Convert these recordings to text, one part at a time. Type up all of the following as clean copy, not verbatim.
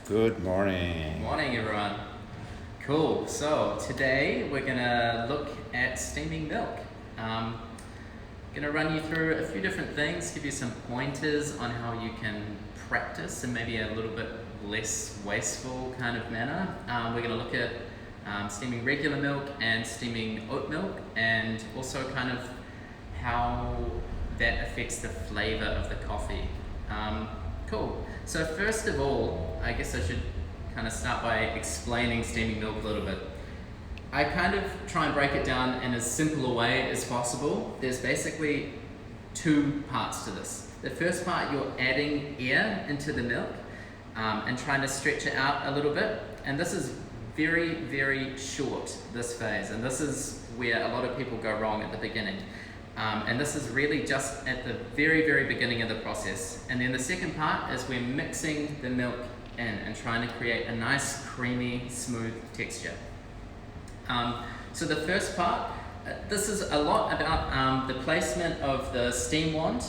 Good morning. Morning, everyone. Cool. So today we're gonna look at steaming milk. Gonna run you through a few different things, give you some pointers on how you can practice in maybe a little bit less wasteful kind of manner. We're gonna look at steaming regular milk and steaming oat milk, and also kind of how that affects the flavor of the coffee. Cool. So first of all, I guess I should kind of start by explaining steaming milk a little bit. I kind of try and break it down in as simple a way as possible. There's basically two parts to this. The first part, you're adding air into the milk and trying to stretch it out a little bit. And this is very, very short, this phase. And this is where a lot of people go wrong at the beginning. And this is really just at the very, very beginning of the process. And then the second part is we're mixing the milk in and trying to create a nice, creamy, smooth texture. So the first part, this is a lot about the placement of the steam wand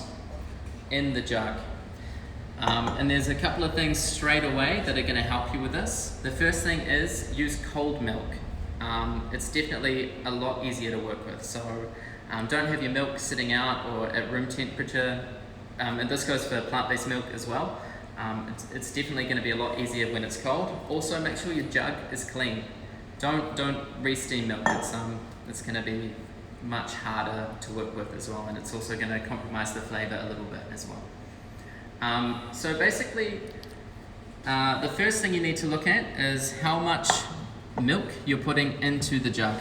in the jug. And there's a couple of things straight away that are going to help you with this. The first thing is use cold milk. It's definitely a lot easier to work with. So don't have your milk sitting out or at room temperature, and this goes for plant-based milk as well. It's definitely going to be a lot easier when it's cold. Also, make sure your jug is clean. Don't re-steam milk. It's going to be much harder to work with as well, and it's also going to compromise the flavor a little bit as well. So basically, the first thing you need to look at is how much milk you're putting into the jug.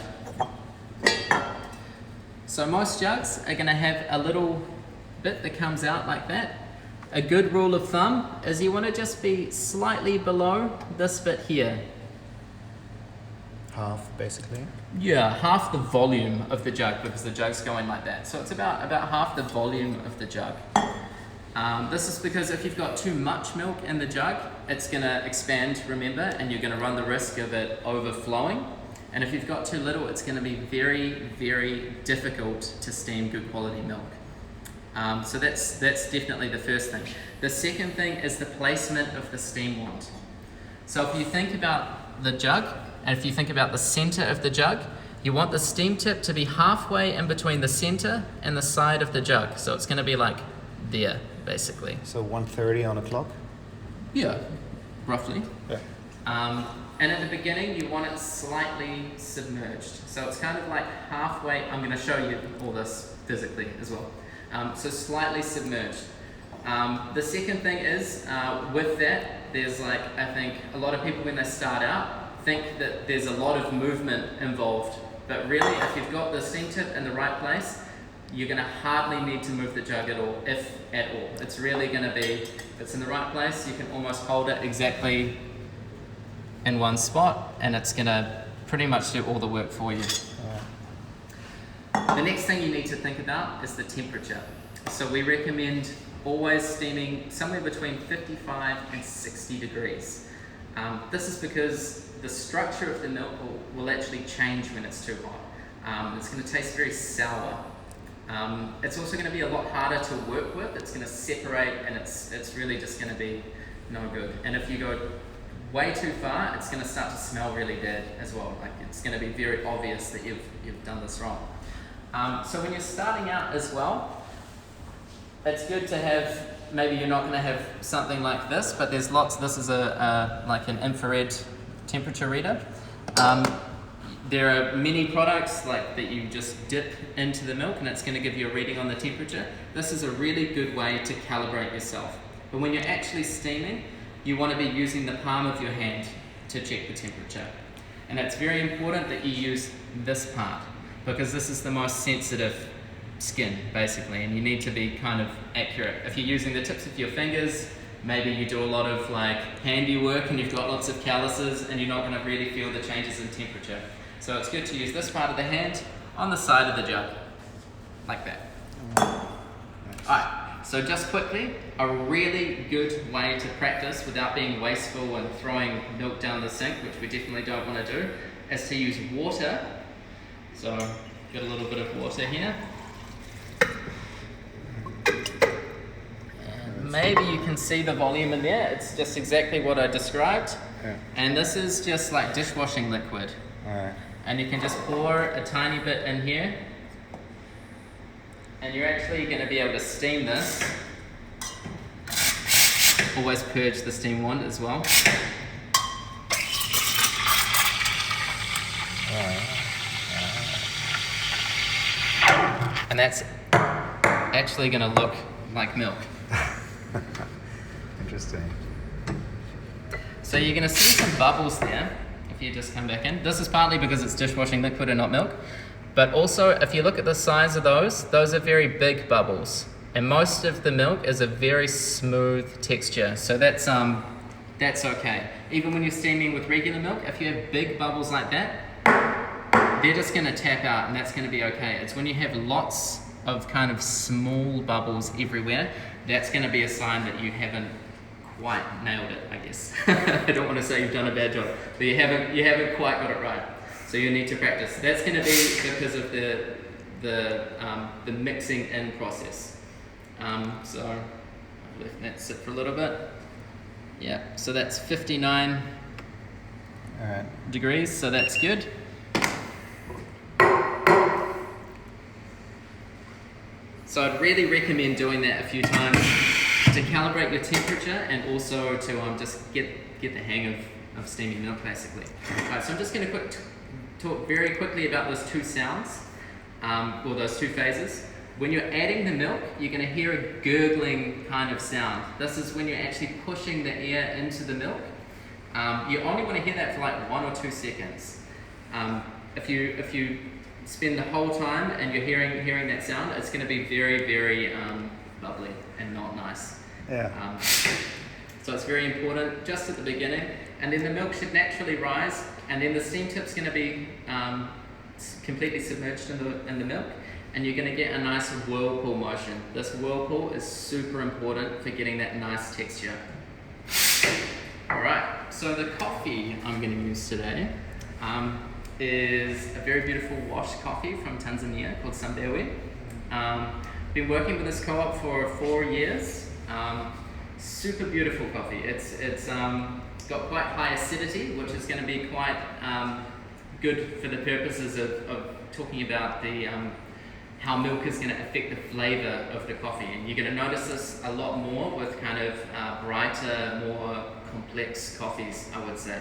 So most jugs are going to have a little bit that comes out like that. A good rule of thumb is you want to just be slightly below this bit here. Half, basically. Yeah, half the volume of the jug, because the jug's going like that. So it's about half the volume of the jug. This is because if you've got too much milk in the jug, it's going to expand, remember, and you're going to run the risk of it overflowing. And if you've got too little, it's going to be very, very difficult to steam good quality milk. So that's definitely the first thing. The second thing is the placement of the steam wand. So if you think about the jug, and if you think about the center of the jug, you want the steam tip to be halfway in between the center and the side of the jug. So it's going to be like there, basically. So 1:30 on a clock? Yeah, roughly. Yeah. And at the beginning, you want it slightly submerged. So it's kind of like halfway. I'm going to show you all this physically as well. So slightly submerged. The second thing is, with that, there's like, I think a lot of people when they start out think that there's a lot of movement involved. But really, if you've got the steam tip in the right place, you're going to hardly need to move the jug at all, if at all. It's really going to be, if it's in the right place, you can almost hold it exactly in one spot, and it's going to pretty much do all the work for you. The next thing you need to think about is the temperature. So we recommend always steaming somewhere between 55 and 60 degrees. This is because the structure of the milk will actually change when it's too hot. It's going to taste very sour. It's also going to be a lot harder to work with. It's going to separate, and it's really just going to be no good. And if you go way too far, it's going to start to smell really bad as well. Like it's going to be very obvious that you've done this wrong. So when you're starting out as well, it's good to have, maybe you're not going to have something like this, but there's lots. This is like an infrared temperature reader. There are many products like that you just dip into the milk and it's going to give you a reading on the temperature. This is a really good way to calibrate yourself. But when you're actually steaming, you want to be using the palm of your hand to check the temperature. And it's very important that you use this part, because this is the most sensitive skin, basically, and you need to be kind of accurate. If you're using the tips of your fingers, maybe you do a lot of like handiwork and you've got lots of calluses and you're not going to really feel the changes in temperature. So it's good to use this part of the hand on the side of the jug, like that. Alright. So just quickly, a really good way to practice without being wasteful and throwing milk down the sink, which we definitely don't want to do, is to use water. So get a little bit of water here. And maybe you can see the volume in there. It's just exactly what I described. Yeah. And this is just like dishwashing liquid. Alright. And you can just pour a tiny bit in here. And you're actually going to be able to steam this. Always purge the steam wand as well. And that's actually going to look like milk. Interesting. So you're going to see some bubbles there if you just come back in. This is partly because it's dishwashing liquid and not milk. But also, if you look at the size of those are very big bubbles. And most of the milk is a very smooth texture. So that's okay. Even when you're steaming with regular milk, if you have big bubbles like that, they're just going to tap out and that's going to be okay. It's when you have lots of kind of small bubbles everywhere, that's going to be a sign that you haven't quite nailed it, I guess. I don't want to say you've done a bad job, but you haven't quite got it right. So you need to practice. That's going to be because of the mixing in process. So I've left that sit for a little bit. Yeah, so that's 59 degrees, so that's good. So I'd really recommend doing that a few times to calibrate your temperature and also to just get the hang of steaming milk, basically. Alright, so I'm just going to talk very quickly about those two sounds, or those two phases. When you're adding the milk, you're going to hear a gurgling kind of sound. This is when you're actually pushing the air into the milk. You only want to hear that for like 1 or 2 seconds. If you spend the whole time and you're hearing that sound, it's going to be very, very bubbly and not nice. Yeah. So it's very important just at the beginning, and then the milk should naturally rise, and then the steam tip's going to be completely submerged in the milk, and you're going to get a nice whirlpool motion. This whirlpool is super important for getting that nice texture. Alright, so the coffee I'm going to use today is a very beautiful washed coffee from Tanzania called Sambewe. Been working with this co-op for 4 years. Super beautiful coffee. It's got quite high acidity, which is going to be quite good for the purposes of talking about how milk is going to affect the flavor of the coffee. And you're going to notice this a lot more with kind of brighter, more complex coffees, I would say.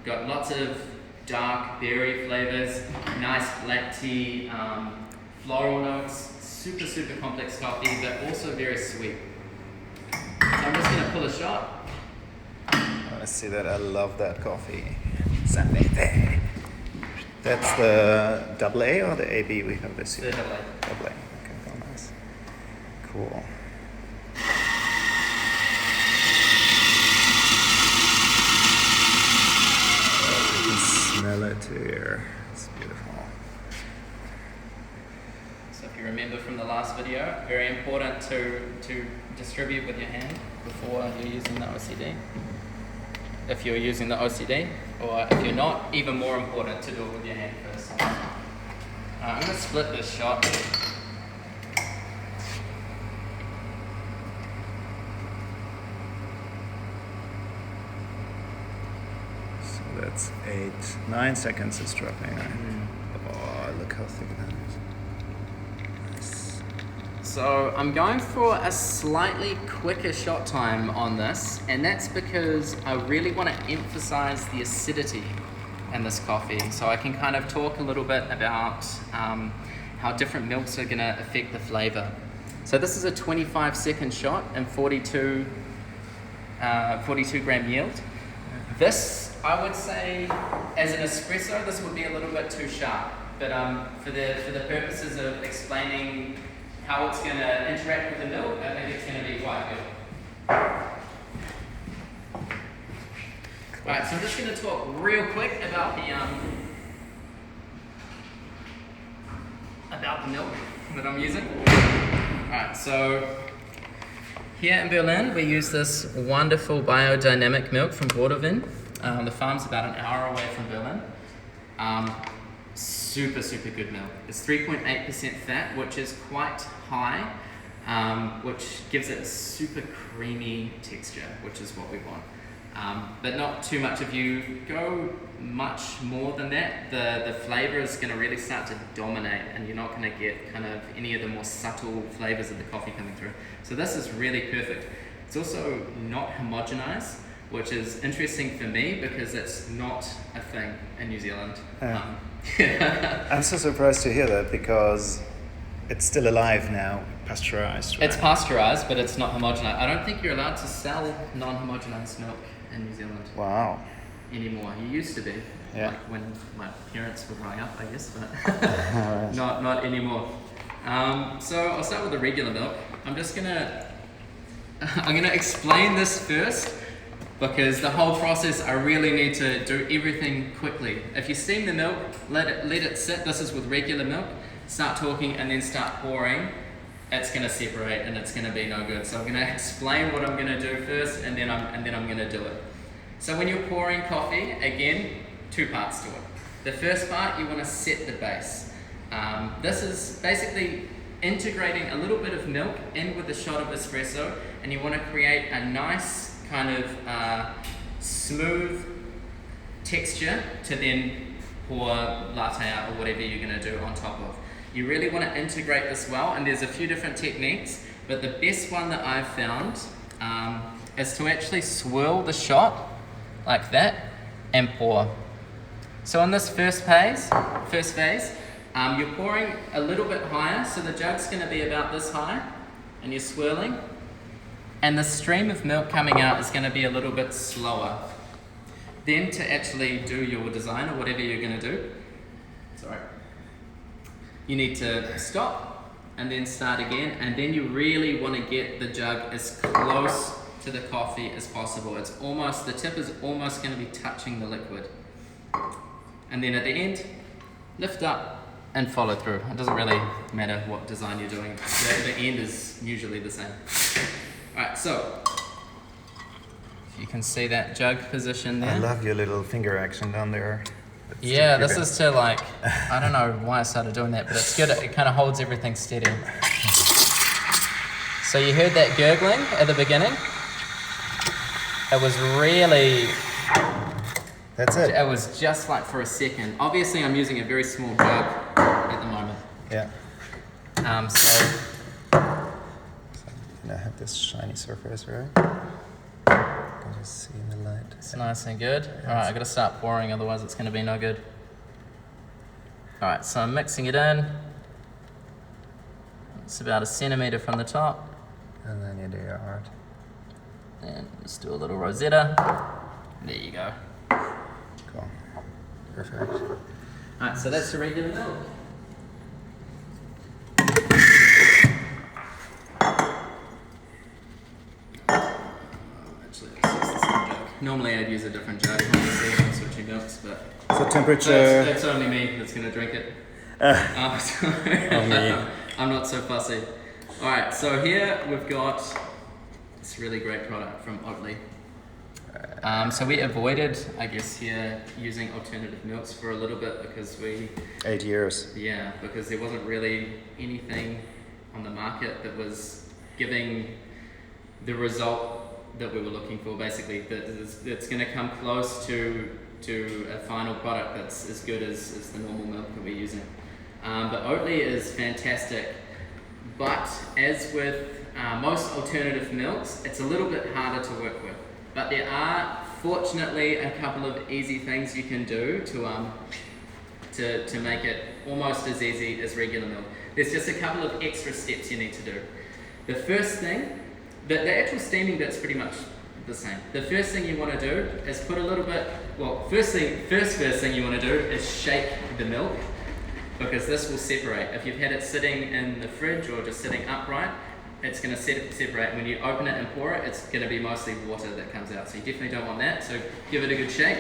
Got lots of dark berry flavors, nice black tea, floral notes, super, super complex coffee, but also very sweet. So I'm just going to pull a shot. I want to see that. I love that coffee. Sambewe. That's the AA or the AB we have this year? The AA. AA. Okay, oh, nice. Cool. You can smell it here. It's beautiful. So if you remember from the last video, very important to distribute with your hand before you're using the OCD. If you're using the OCD, or if you're not, even more important to do it with your hand first. I'm going to split this shot. So that's 9 seconds is dropping. Right? Oh, look how thick that is. Nice. So I'm going for a slightly quicker shot time on this, and that's because I really want to emphasize the acidity in this coffee. So I can kind of talk a little bit about how different milks are going to affect the flavor. So this is a 25-second shot and 42 gram yield. This, I would say, as an espresso, this would be a little bit too sharp. But for the purposes of explaining how it's going to interact with the milk, I think it's going to be quite good. Alright, so I'm just going to talk real quick about the milk that I'm using. Alright, so here in Berlin we use this wonderful biodynamic milk from Bordovin. The farm's about an hour away from Berlin. Super, super good milk. It's 3.8% fat, which is quite high which gives it a super creamy texture, which is what we want. But not too much. If you go much more than that, the flavour is going to really start to dominate, and you're not going to get kind of any of the more subtle flavours of the coffee coming through. So this is really perfect. It's also not homogenized, which is interesting for me because it's not a thing in New Zealand. I'm so surprised to hear that because it's still alive now, pasteurized. Right? It's pasteurized, but it's not homogenized. I don't think you're allowed to sell non-homogenized milk in New Zealand. Wow. Anymore. You used to be. Yeah. Like when my parents were growing up, I guess, but not anymore. So I'll start with the regular milk. I'm gonna explain this first because the whole process I really need to do everything quickly. If you steam the milk, let it sit. This is with regular milk. Start talking and then start pouring. It's gonna separate and it's gonna be no good. So I'm gonna explain what I'm gonna do first, and then I'm gonna do it. So when you're pouring coffee, again, two parts to it. The first part, you want to set the base. This is basically integrating a little bit of milk in with a shot of espresso, and you want to create a nice kind of smooth texture to then pour latte art or whatever you're going to do on top of. You really want to integrate this well, and there's a few different techniques, but the best one that I've found is to actually swirl the shot like that and pour. So in this first phase, you're pouring a little bit higher, so the jug's going to be about this high, and you're swirling, and the stream of milk coming out is going to be a little bit slower. Then to actually do your design or whatever you're going to do, you need to stop and then start again, and then you really want to get the jug as close to the coffee as possible. The tip is almost going to be touching the liquid. And then at the end, lift up and follow through. It doesn't really matter what design you're doing. The end is usually the same. Alright, so if you can see that jug position there. I love your little finger action down there. Yeah, this is to I don't know why I started doing that, but it's good. It kind of holds everything steady. So you heard that gurgling at the beginning? It was really... That's it. It was just like for a second. Obviously, I'm using a very small jug at the moment. Yeah. So I have this shiny surface, right? You can just see in the light. It's nice and good. All right, I got to start pouring, otherwise it's going to be no good. All right, so I'm mixing it in. It's about 1 centimeter from the top. And then you do your art. And just do a little rosetta. There you go. Cool. Perfect. Alright, so that's the regular milk. Actually, this is the same jug. Normally I'd use a different jug when you see I'm switching milks, but So temperature... That's only me that's going to drink it. So I'm not so fussy. Alright, so here we've got this really great product from Oatly. So we avoided, I guess, here using alternative milks for a little bit because 8 years. Yeah, because there wasn't really anything on the market that was giving the result that we were looking for. Basically, that's going to come close to a final product that's as good as the normal milk that we're using. But Oatly is fantastic. But as with most alternative milks, it's a little bit harder to work with. But there are, fortunately, a couple of easy things you can do to make it almost as easy as regular milk. There's just a couple of extra steps you need to do. The first thing, the actual steaming bit's pretty much the same. The first thing you want to do is put a little bit, first thing you want to do is shake the milk, because this will separate. If you've had it sitting in the fridge or just sitting upright, it's going to separate. When you open it and pour it, it's going to be mostly water that comes out. So you definitely don't want that. So give it a good shake.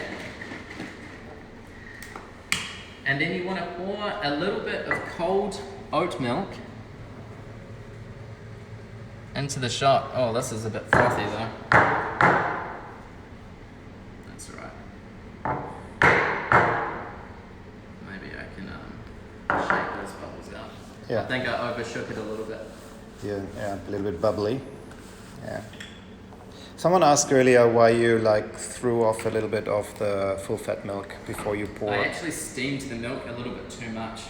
And then you want to pour a little bit of cold oat milk into the shot. Oh, this is a bit frothy though. That's alright. Maybe I can shake those bubbles out. Yeah. I think I overshook it a little bit. Yeah, a little bit bubbly. Yeah. Someone asked earlier why you like threw off a little bit of the full fat milk before you pour. I actually steamed the milk a little bit too much.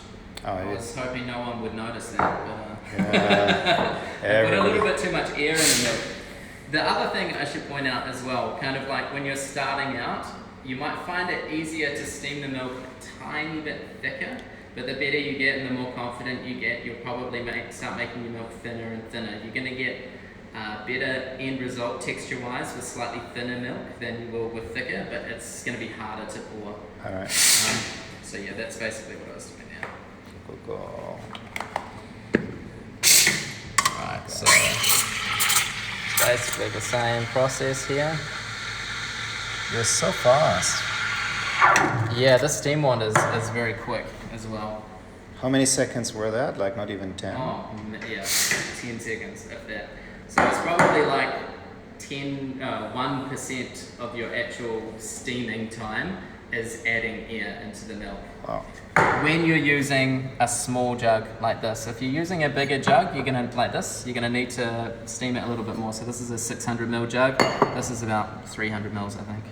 Oh, I was hoping no one would notice that, but I put a little bit too much air in the milk. The other thing I should point out as well, kind of like when you're starting out, you might find it easier to steam the milk a tiny bit thicker, but the better you get and the more confident you get, you'll probably start making your milk thinner and thinner. You're going to get better end result texture-wise with slightly thinner milk than you will with thicker, but it's going to be harder to pour. All right. So yeah, that's basically what I was doing now. Go. Alright, so basically the same process here. You're so fast. Yeah, this steam one is very quick as well. How many seconds were that? Like not even 10? Oh, yeah, 10 seconds if that. So it's probably like 1% of your actual steaming time is adding air into the milk. Wow. When you're using a small jug like this, if you're using a bigger jug, you're gonna need to steam it a little bit more. So this is a 600 ml jug. This is about 300 mils, I think.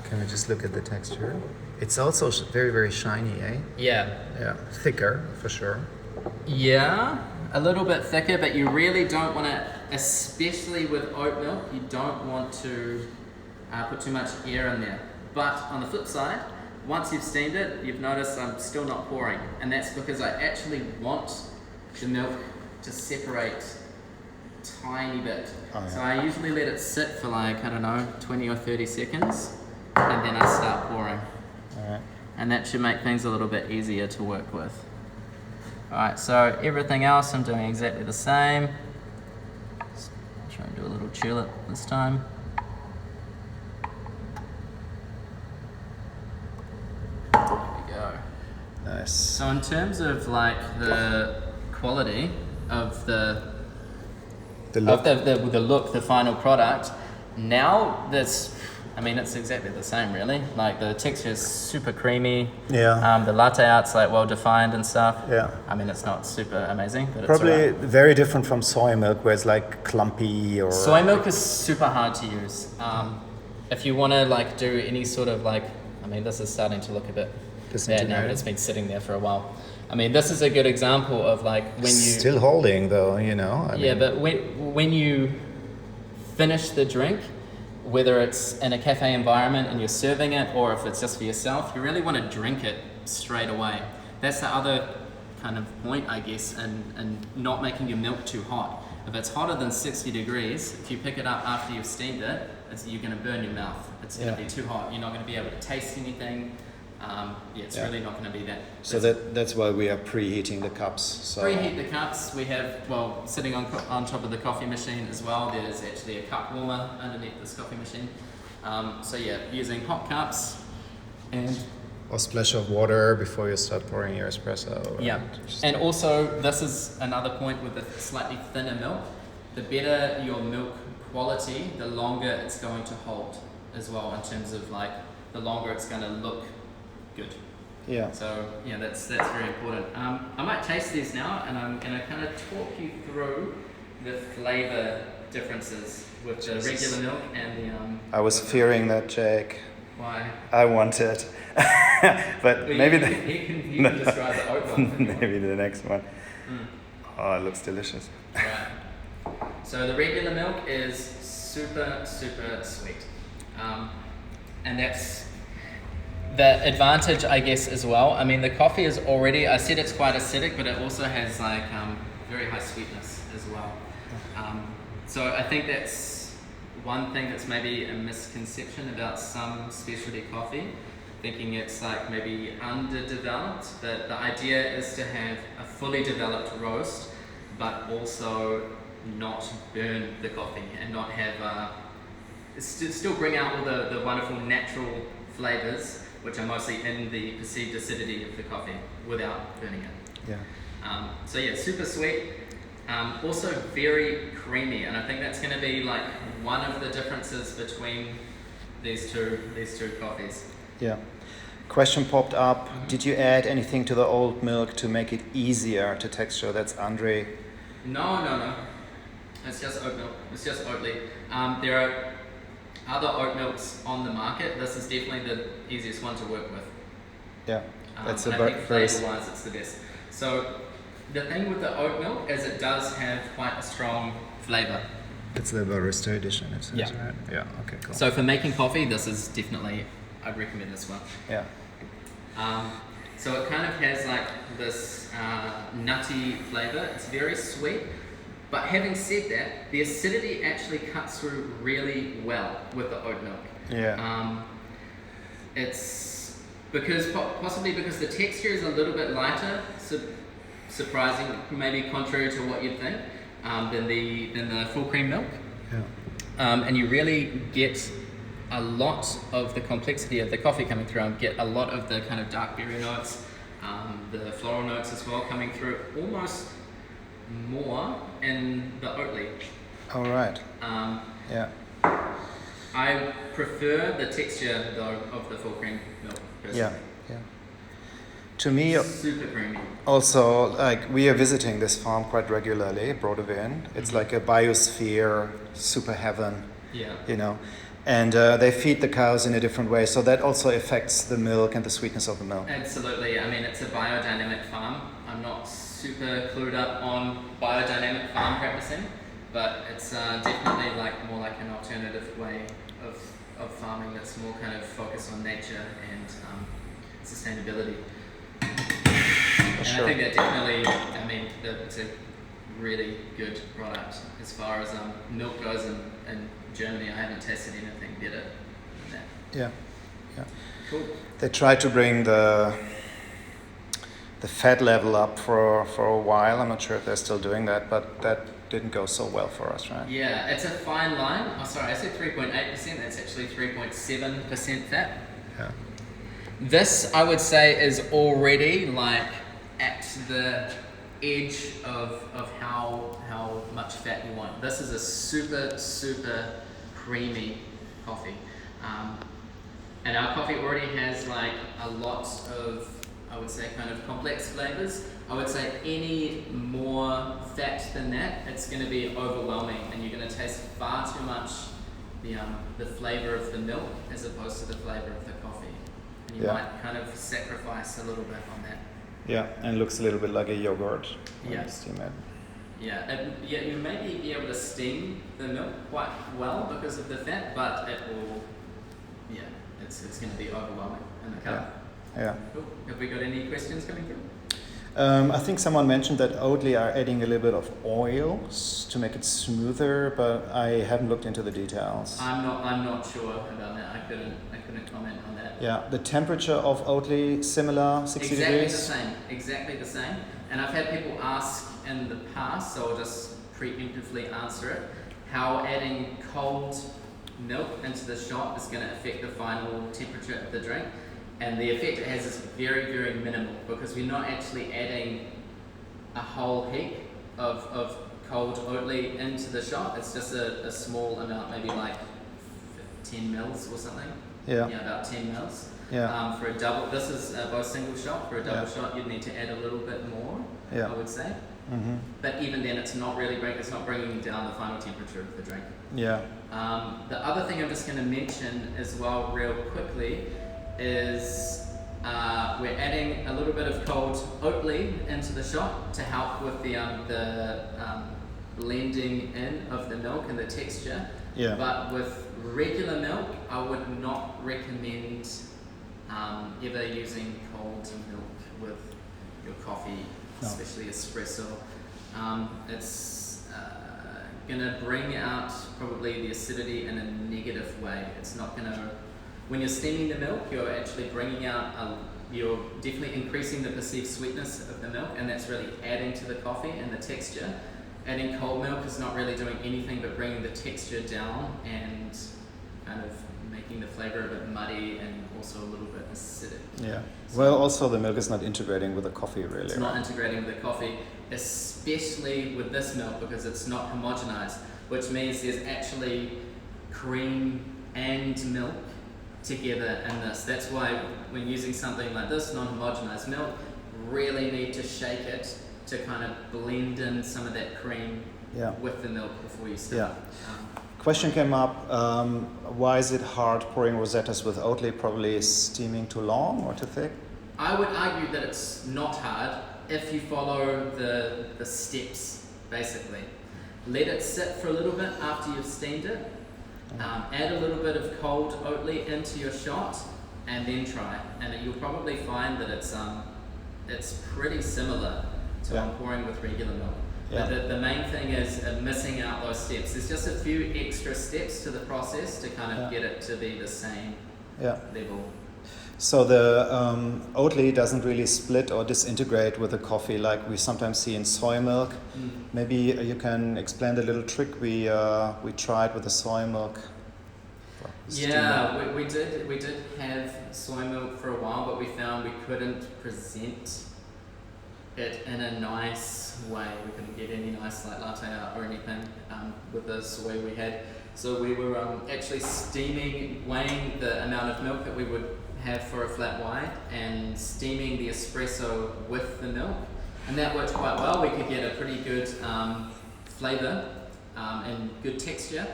Can we just look at the texture? It's also very, very shiny, eh? Yeah. Yeah, thicker for sure. Yeah, a little bit thicker, but you really don't want to, especially with oat milk, you don't want to put too much air in there. But on the flip side, once you've steamed it, you've noticed I'm still not pouring. And that's because I actually want the milk to separate a tiny bit. Oh, yeah. So I usually let it sit for like, 20 or 30 seconds, and then I start pouring. All right. And that should make things a little bit easier to work with. Alright, so everything else I'm doing exactly the same. Let's try and do a little tulip this time. Nice. So in terms of like the quality of the look, the final product, now it's exactly the same really. Like the texture is super creamy. Yeah. The latte art's like well defined and stuff. Yeah. It's not super amazing, but probably it's very different from soy milk where it's like clumpy or. Soy milk is super hard to use. If you want to like do any sort of like, this is starting to look a bit bad now, but it's been sitting there for a while. This is a good example of like when you still holding though, but when you finish the drink, whether it's in a cafe environment and you're serving it or if it's just for yourself, you really want to drink it straight away. That's the other kind of point, I guess, and not making your milk too hot. If it's hotter than 60 degrees, if you pick it up after you've steamed it, you're going to burn your mouth. It's going to be too hot. You're not going to be able to taste anything. It's really not going to be that. So that's why we are preheating the cups. So preheat the cups. We have, sitting on top of the coffee machine as well, there's actually a cup warmer underneath this coffee machine. Using hot cups and a splash of water before you start pouring your espresso. Yeah, and also this is another point with the slightly thinner milk. The better your milk quality, the longer it's going to hold as well in terms of like the longer it's going to look good. Yeah. So that's very important. I might taste these now, and I'm going to kind of talk you through the flavor differences with the regular milk and the. I was fearing that, Jake. Why? I want it, but maybe you can describe the oat one. Maybe the next one. Oh, it looks delicious. Right. So the regular milk is super sweet, and that's the advantage, I guess, as well. The coffee is already, I said it's quite acidic, but it also has like very high sweetness as well. So I think that's one thing that's maybe a misconception about some specialty coffee, thinking it's like maybe underdeveloped, but the idea is to have a fully developed roast, but also not burn the coffee and not have, still bring out all the wonderful natural flavors, which are mostly in the perceived acidity of the coffee without burning it. Yeah. Super sweet. Also very creamy, and I think that's going to be like one of the differences between these two coffees. Yeah. Question popped up. Did you add anything to the old milk to make it easier to texture? That's Andre No. It's just oat milk. It's just Oatly. There are other oat milks on the market. This is definitely the easiest one to work with. Yeah, that's and a I think very flavor-wise, it's the best. So the thing with the oat milk is it does have quite a strong flavor. It's the barista edition, it says, Yeah. right? Yeah, okay, cool. So for making coffee, this is definitely, I'd recommend this one. Yeah. So it kind of has like this nutty flavor. It's very sweet. But having said that, the acidity actually cuts through really well with the oat milk. Yeah. It's possibly because the texture is a little bit lighter, surprising, maybe contrary to what you'd think, than the full cream milk. Yeah. And you really get a lot of the complexity of the coffee coming through, and get a lot of the kind of dark berry notes, the floral notes as well coming through, almost more in the Oatly. All right. Yeah. I prefer the texture though of the full cream milk personally. Yeah. To me, Super creamy. also, like, we are visiting this farm quite regularly, Broadeveen. It's like a biosphere, super heaven, Yeah. you know. And they feed the cows in a different way, so that also affects the milk and the sweetness of the milk. Absolutely. I mean, it's a biodynamic farm. I'm not super clued up on biodynamic farm practicing, but it's definitely more like an alternative way of farming that's more kind of focused on nature and sustainability. And Sure. I think that definitely, I mean, it's a really good product as far as milk goes in Germany. I haven't tasted anything better than that. Yeah. Cool. They tried to bring the fat level up for a while. I'm not sure if they're still doing that, but that didn't go so well for us, right? Yeah, it's a fine line. Oh, sorry, I said 3.8%. That's actually 3.7% fat. Yeah. This, I would say, is already like at the edge of how much fat you want. This is a super creamy coffee, and our coffee already has like a lot of, I would say, kind of complex flavors. I would say any more fat than that, it's going to be overwhelming, and you're going to taste far too much the flavor of the milk as opposed to the flavor of the coffee. And you might kind of sacrifice a little bit on that. Yeah, and looks a little bit like a yogurt when Yeah. you steam it. Yeah, you may be able to steam the milk quite well because of the fat, but it will, it's going to be overwhelming in the cup. Yeah. Cool. Have we got any questions coming through? I think someone mentioned that Oatly are adding a little bit of oil to make it smoother, but I haven't looked into the details. I'm not sure about that. I couldn't comment on that. Yeah, the temperature of Oatly similar, 60 degrees? Exactly the same. And I've had people ask in the past, so I'll just preemptively answer it, how adding cold milk into the shot is going to affect the final temperature of the drink. And the effect it has is very minimal, because we're not actually adding a whole heap of cold Oatly into the shot. It's just a small amount, maybe like 10 mils or something. Yeah. About 10 mils. Yeah. For a double, this is both single shot. For a double shot, you'd need to add a little bit more, I would say. Mm-hmm. But even then, it's not bringing down the final temperature of the drink. Yeah. The other thing I'm just going to mention as well, real quickly, is we're adding a little bit of cold Oatly into the shot to help with the blending in of the milk and the texture. Yeah. But with regular milk, I would not recommend ever using cold milk with your coffee, especially espresso. It's gonna bring out probably the acidity in a negative way. It's not gonna. When you're steaming the milk, you're actually bringing out, you're definitely increasing the perceived sweetness of the milk, and that's really adding to the coffee and the texture. Adding cold milk is not really doing anything but bringing the texture down and kind of making the flavor a bit muddy and also a little bit acidic. Yeah. Well, also the milk is not integrating with the coffee, really. It's not integrating with the coffee, especially with this milk, because it's not homogenized, which means there's actually cream and milk together in this. That's why when using something like this, non-homogenized milk, really need to shake it to kind of blend in some of that cream Yeah. with the milk before you start. Question came up, why is it hard pouring rosettas with Oatly? Probably steaming too long or too thick? I would argue that it's not hard if you follow the steps, basically. Let it sit for a little bit after you've steamed it. Add a little bit of cold Oatly into your shot and then try. And you'll probably find that it's pretty similar to pouring with regular milk. Yeah. But the main thing is missing out those steps. There's just a few extra steps to the process to kind of get it to be the same level. So the Oatly doesn't really split or disintegrate with the coffee like we sometimes see in soy milk. Maybe you can explain the little trick we tried with the soy milk. Yeah, we did have soy milk for a while, but we found we couldn't present it in a nice way. We couldn't get any nice like latte art or anything with the soy we had. So we were actually weighing the amount of milk that we would have for a flat white and steaming the espresso with the milk. And that worked quite well. We could get a pretty good flavour and good texture.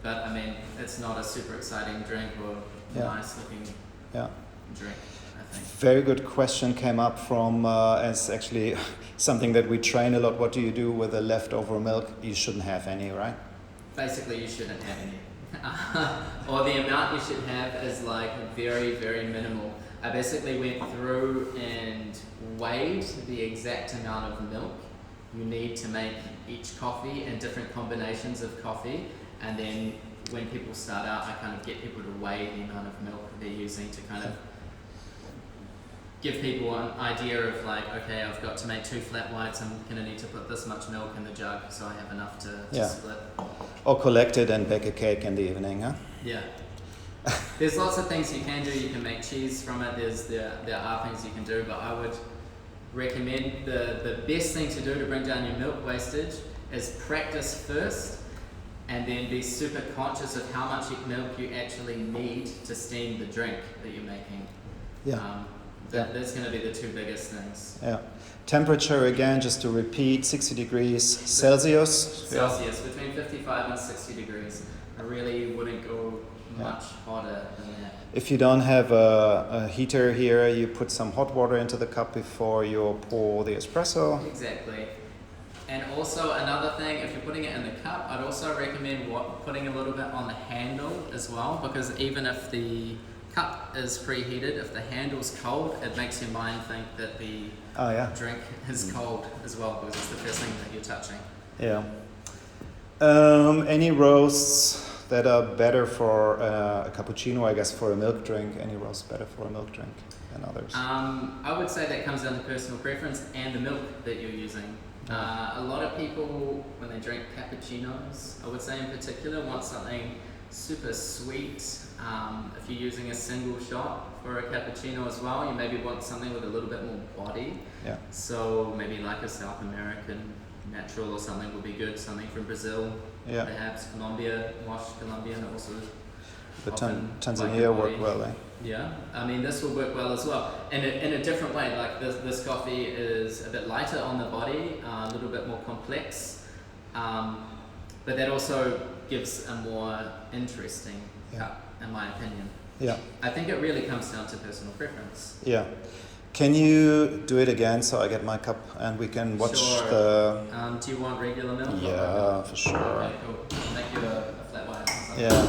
But I mean, it's not a super exciting drink or nice looking drink, I think. Very good question came up from, as actually something that we train a lot. What do you do with the leftover milk? You shouldn't have any, right? Basically, you shouldn't have any. Or the amount you should have is like very, very minimal. I basically went through and weighed the exact amount of milk you need to make each coffee and different combinations of coffee. And then when people start out, I kind of get people to weigh the amount of milk they're using to kind of give people an idea of like, okay, I've got to make 2 flat whites, I'm going to need to put this much milk in the jug so I have enough to split. Or collect it and bake a cake in the evening, huh? Yeah. There's lots of things you can do. You can make cheese from it. There are things you can do, but I would recommend the best thing to do to bring down your milk wastage is practice first and then be super conscious of how much milk you actually need to steam the drink that you're making. That's going to be the 2 biggest things. Yeah. Temperature again, just to repeat, 60 degrees Celsius. Between 55 and 60 degrees. I really wouldn't go much hotter than that. If you don't have a heater here, you put some hot water into the cup before you pour the espresso. Exactly. And also another thing, if you're putting it in the cup, I'd also recommend putting a little bit on the handle as well, because even if the cup is preheated, if the handle's cold, it makes your mind think that the drink is cold as well, because it's the first thing that you're touching. Yeah. Any roasts that are better for a cappuccino, I guess, for a milk drink? Any roasts better for a milk drink than others? I would say that comes down to personal preference and the milk that you're using. A lot of people, when they drink cappuccinos, I would say in particular, want something super sweet. If you're using a single shot for a cappuccino as well, you maybe want something with a little bit more body. Yeah. So maybe like a South American natural or something would be good. Something from Brazil, perhaps Colombia, washed Colombian also. The Tanzania work well, eh? Yeah, I mean this will work well as well, and in a different way. Like this coffee is a bit lighter on the body, a little bit more complex, but that also gives a more interesting cup, in my opinion. Yeah. I think it really comes down to personal preference. Yeah. Can you do it again so I get my cup and we can watch the... do you want regular milk? Yeah, for sure. Okay, cool. I'll make you a flat white. Yeah.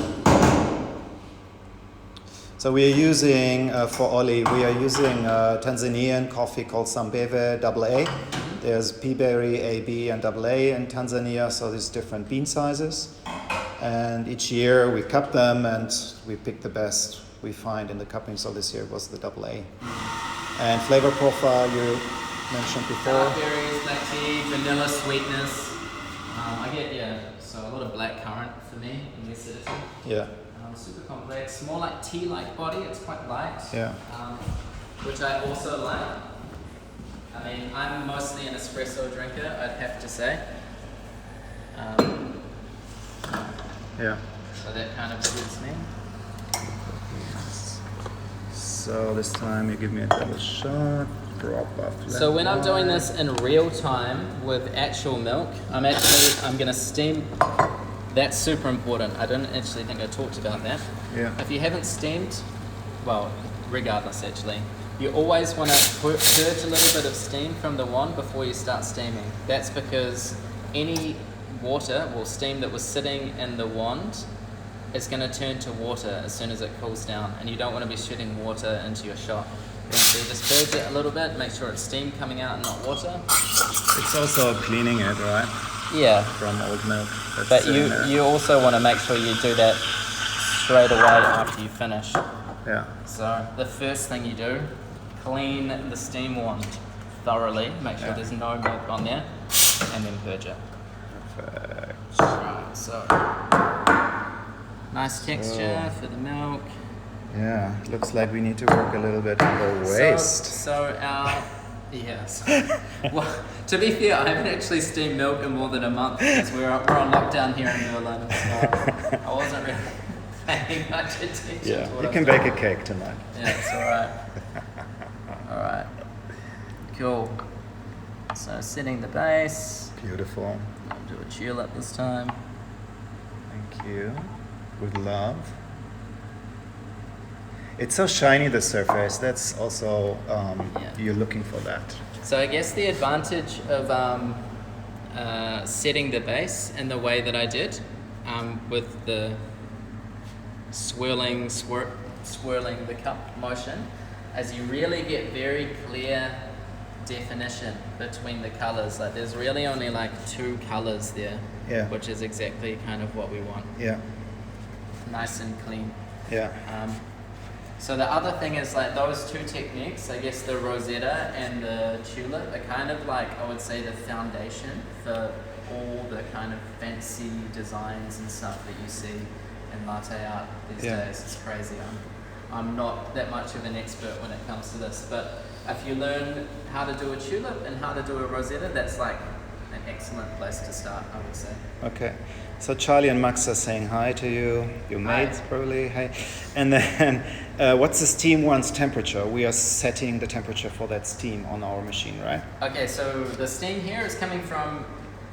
So we are using, for Oli, we are using Tanzanian coffee called Sambeve AA. There's Peaberry AB and AA in Tanzania, so there's different bean sizes. And each year we cup them and we pick the best we find in the cupping. So this year was the AA. And flavor profile you mentioned before. Dark berries, black tea, vanilla sweetness. I get, so a lot of black currant for me in the acidity. Yeah. Super complex, more like tea-like body, it's quite light. Yeah. Which I also like. I mean, I'm mostly an espresso drinker, I'd have to say. Yeah. So that kind of suits me. So this time you give me a double shot. drop of flat So when I'm doing white. this in real time with actual milk, I'm gonna steam. That's super important. I didn't actually think I talked about that. Yeah. If you haven't steamed, well, regardless actually, you always want to purge a little bit of steam from the wand before you start steaming. That's because any water or steam that was sitting in the wand is going to turn to water as soon as it cools down, and you don't want to be shooting water into your shot. So you just purge it a little bit, make sure it's steam coming out and not water. It's also cleaning it, right? Yeah, From old milk. That's but sitting there. you also want to make sure you do that straight away after you finish. Yeah. So the first thing you do, clean the steam wand thoroughly, make sure there's no milk on there, and then purge it. Perfect. Right, so nice texture for the milk. Yeah, looks like we need to work a little bit on the waist. So our yes. Well, to be fair, I haven't actually steamed milk in more than a month because we're on lockdown here in Berlin, so I wasn't really paying much attention to what You I can was bake doing. a cake tonight. Yeah, it's alright. Alright. Cool. So setting the base. Beautiful. I'll do a tulip this time. Thank you. With love. It's so shiny, the surface. That's also, you're looking for that. So I guess the advantage of setting the base in the way that I did, with the swirling the cup motion, is you really get very clear definition between the colors. Like there's really only like 2 colors there, which is exactly kind of what we want. Yeah. Nice and clean. Yeah. So the other thing is like those 2 techniques, I guess the Rosetta and the tulip are kind of like, I would say, the foundation for all the kind of fancy designs and stuff that you see in latte art these days. It's crazy. I'm not that much of an expert when it comes to this, but if you learn how to do a tulip and how to do a Rosetta, that's like an excellent place to start, I would say. Okay. So Charlie and Max are saying hi to you. Your mates probably. Hi. And then, what's the steam one's temperature? We are setting the temperature for that steam on our machine, right? Okay, so the steam here is coming from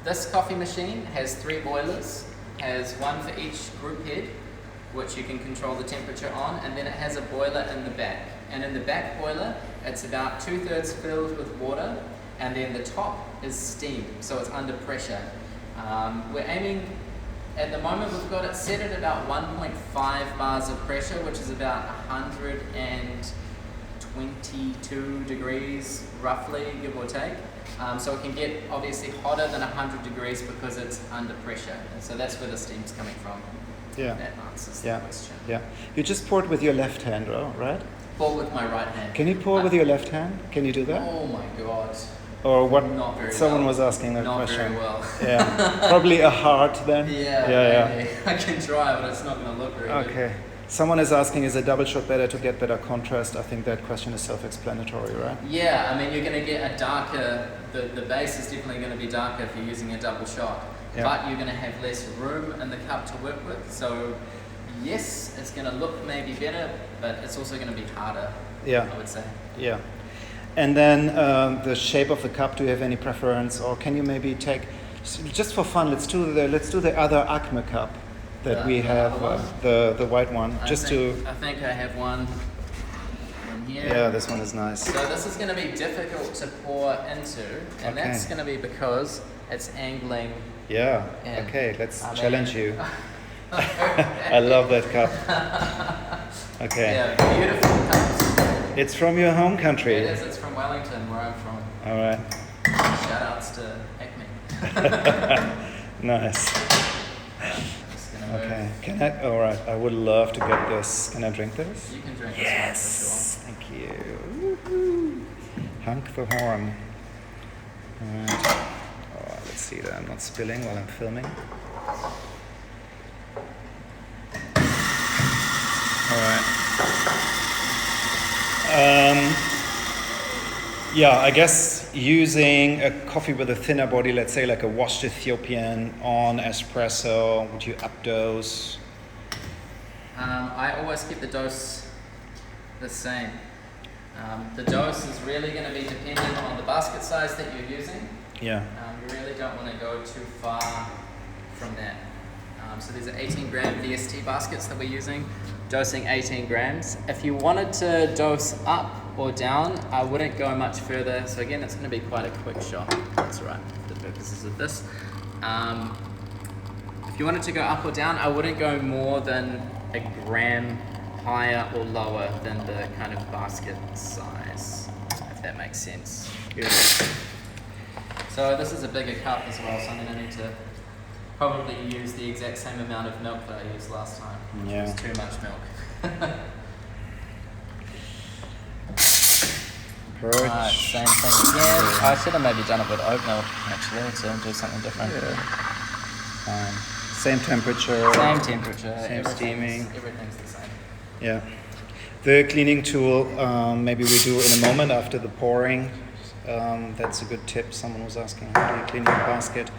this coffee machine. Has 3 boilers, has 1 for each group head, which you can control the temperature on, and then it has a boiler in the back. And in the back boiler, it's about 2/3 filled with water, and then the top is steam, so it's under pressure. We're aiming, at the moment we've got it set at about 1.5 bars of pressure, which is about 122 degrees roughly, give or take. So it can get obviously hotter than 100 degrees because it's under pressure. And so that's where the steam's coming from. Yeah. That answers the question. Yeah. You just poured with your left hand, right? Pour with my right hand. Can you pour with your left hand? Can you do that? Oh my god. Or what? Not very Someone well. was asking that Not question. very well. Yeah. Probably a heart then. Yeah. I can try, but it's not going to look very good. Okay. Someone is asking, is a double shot better to get better contrast? I think that question is self-explanatory, right? Yeah, I mean, you're going to get a darker, the base is definitely going to be darker if you're using a double shot, but you're going to have less room in the cup to work with. So yes, it's going to look maybe better, but it's also going to be harder, I would say. Yeah. And then the shape of the cup, do you have any preference? Or can you maybe take, just for fun, let's do the other Acme cup that we have, the white one. I think I have one here. Yeah, this one is nice. So this is going to be difficult to pour into, and that's going to be because it's angling. Yeah, in. okay, let's challenge you. I love that cup. Okay. Yeah, beautiful cups. It's from your home country. It is, it's from Wellington, where I'm from. All right. Shout outs to Acme. Nice. Okay. Can I? All right. I would love to get this. Can I drink this? You can drink this one for sure. Thank you. Woohoo. Hank the horn. All right. Oh, let's see that I'm not spilling while I'm filming. All right. Yeah, I guess using a coffee with a thinner body, let's say like a washed Ethiopian on espresso, would you up dose? I always keep the dose the same. The dose is really going to be dependent on the basket size that you're using. Yeah. You really don't want to go too far from that. So these are 18 gram VST baskets that we're using, dosing 18 grams. If you wanted to dose up or down, I wouldn't go much further. So again, it's going to be quite a quick shot. That's right, for the purposes of this. If you wanted to go up or down, I wouldn't go more than a gram higher or lower than the kind of basket size, if that makes sense. Yeah. So this is a bigger cup as well, so I'm going to need to probably use the exact same amount of milk that I used last time, which Yeah. was too much milk. Perch. Right, same thing again. I should have maybe done it with oat milk actually to do something different. Yeah. Same temperature. Same temperature, Same steaming. Everything's the same. Yeah. The cleaning tool, maybe we do in a moment after the pouring. That's a good tip. Someone was asking, how do you clean your basket?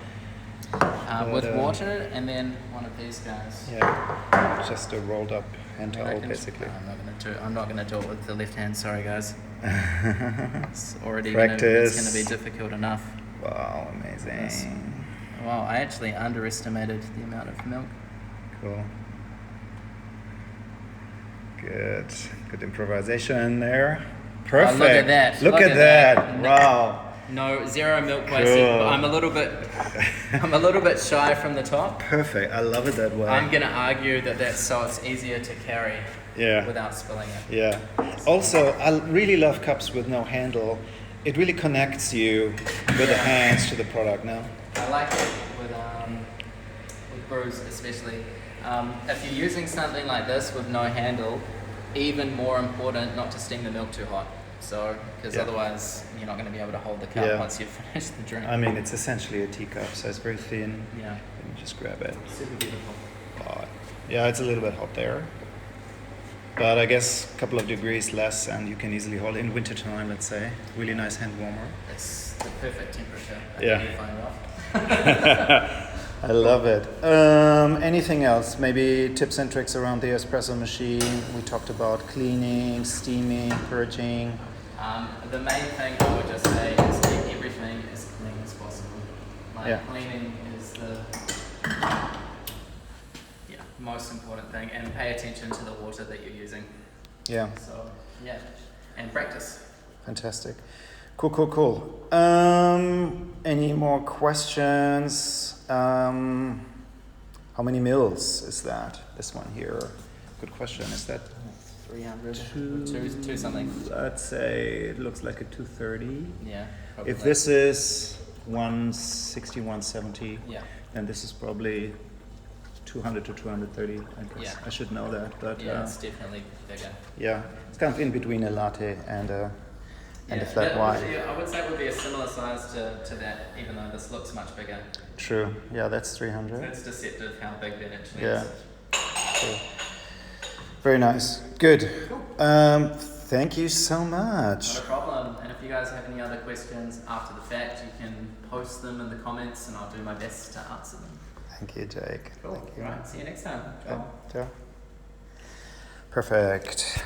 With water and then one of these guys. Yeah, just a rolled up hand I towel, can- basically. I'm not gonna do it with the left hand. Sorry, guys. It's already Practice. It's gonna be difficult enough. Wow, amazing. Wow, I actually underestimated the amount of milk. Cool. Good. Good improvisation there. Perfect. look at that. Look at that. Wow. No, zero milk wasted. Cool. But I'm a little bit shy from the top. Perfect. I love it that way. I'm gonna argue that that's so it's easier to carry Yeah. without spilling it. Yeah. Also, I really love cups with no handle. It really connects you with the hands to the product now. I like it with brews especially. If you're using something like this with no handle, even more important not to steam the milk too hot. So, because Yeah. otherwise you're not going to be able to hold the cup Yeah. once you've finished the drink. I mean, it's essentially a teacup, so it's very thin. Yeah, You can just grab it. super beautiful. Yeah, it's a little bit hot there. But I guess a couple of degrees less and you can easily hold it in wintertime, let's say. Really nice hand warmer. It's the perfect temperature. Yeah. I think you find it off. I love it. Anything else? Maybe tips and tricks around the espresso machine. We talked about cleaning, steaming, purging. The main thing I would just say is keep everything as clean as possible. Like Yeah. cleaning is the most important thing, and pay attention to the water that you're using. Yeah, So yeah, and practice. fantastic. Cool. Any more questions? How many mils is that? This one here. Good question. Is that 300, two something. I'd say it looks like a 230. Yeah. Probably. If this is 160, 170, Yeah. then this is probably 200 to 230. I guess. Yeah. I should know that, but Yeah, it's definitely bigger. yeah, it's kind of in between a latte and a flat that white. would be- I would say it would be a similar size to that, even though this looks much bigger. True. Yeah, that's So 300. it's deceptive how big that actually Yeah. is. Cool. Very nice. Good. Thank you so much. Not a problem. And if you guys have any other questions after the fact, you can post them in the comments and I'll do my best to answer them. Thank you, Jake. Cool. Thank you. Right. See you next time. Yeah, ciao. Perfect.